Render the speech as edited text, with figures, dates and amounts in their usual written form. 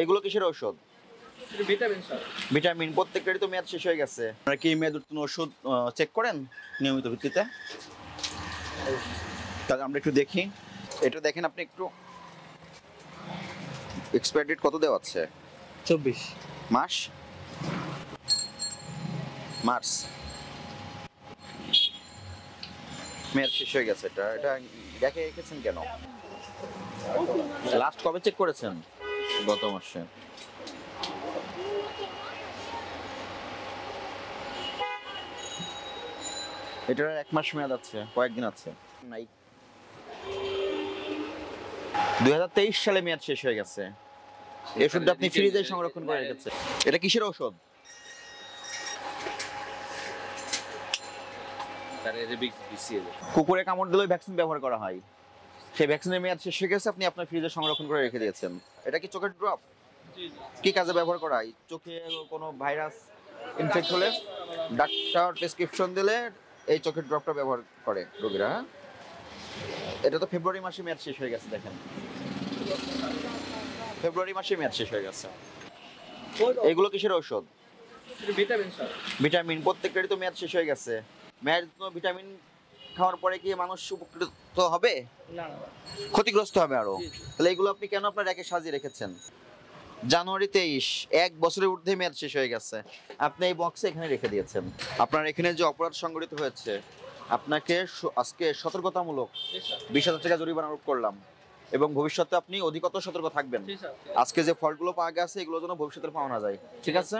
এগুলো কিসের ঔষধ? Vitamin sir. ভিটামিন। প্রত্যেকটারই তো মেয়াদ শেষ হয়ে গেছে। আপনারা কি মেয়াদ উত্তীর্ণ ওষুধ চেক করেন নিয়মিত ভিত্তিতে? তাহলে আমরা একটু দেখি। এটা দেখেন আপনি একটু, এক্সপায়ার ডেট কত দেওয়া আছে? 24 মাস, মার্চ। মেয়াদ শেষ হয়ে গেছে। এটা এটা দেখে রেখেছেন কেন? লাস্ট কবে চেক করেছেন? গত মাসে। এটার 1 মাস মেয়াদ আছে, কয়েকদিন আছে নাই। 2023 সালে মেয়াদ শেষ হয়ে গেছে। এই ওষুধটা আপনি ফ্রিজে সংরক্ষণ করে রেখেছেন। এটা কিসের ঔষধ? কুকুরে কামড় দিলেও ভ্যাকসিন ব্যবহার করা হয়। সেই ভ্যাকসিনের মেয়াদ শেষ হয়ে গেছে, আপনি আপনার ফ্রিজে সংরক্ষণ করে রেখে দিয়েছেন। এটা কি চোখের ড্রপ? কি কাজে ব্যবহার করা হয়? চোখে কোনো ভাইরাস ইনফেক্ট হলে ডাক্তার প্রেসক্রিপশন দিলে এই চোখের ড্রপটা ব্যবহার করে রোগীরা। হ্যাঁ, এটা তো ফেব্রুয়ারি মাসে মেয়াদ শেষ হয়ে গেছে। দেখেন, ফেব্রুয়ারি মাসে মেয়াদ শেষ হয়ে গেছে। এগুলো কিসের ঔষধ? Vitamin sir. ভিটামিন। প্রত্যেকটারই তো মেয়াদ শেষ হয়ে গেছে। মেয়াদ ভিটামিন খাওয়ার পরে কি মানুষ উপকৃত হবে? না, ক্ষতিগ্রস্ত হবে আরো। তাহলে এগুলো আপনি কেন আপনার র্যাকে সাজিয়ে রেখেছেন? জানুয়ারি 23, 1 বছরের ঊর্ধ্বে মেয়াদ শেষ হয়ে গেছে। আপনি এই বক্সে এখানে রেখে দিয়েছেন। আপনার এখানে যে অপরাধ সংঘটিত হয়েছে, আপনাকে আজকে সতর্কতামূলক 20,000 টাকা জরিমানা আরোপ করলাম, এবং ভবিষ্যতে আপনি অধিকতর সতর্ক থাকবেন। আজকে যে ফলগুলো পাওয়া গেছে এগুলো যেন ভবিষ্যতে পাওয়া না যায়। ঠিক আছে?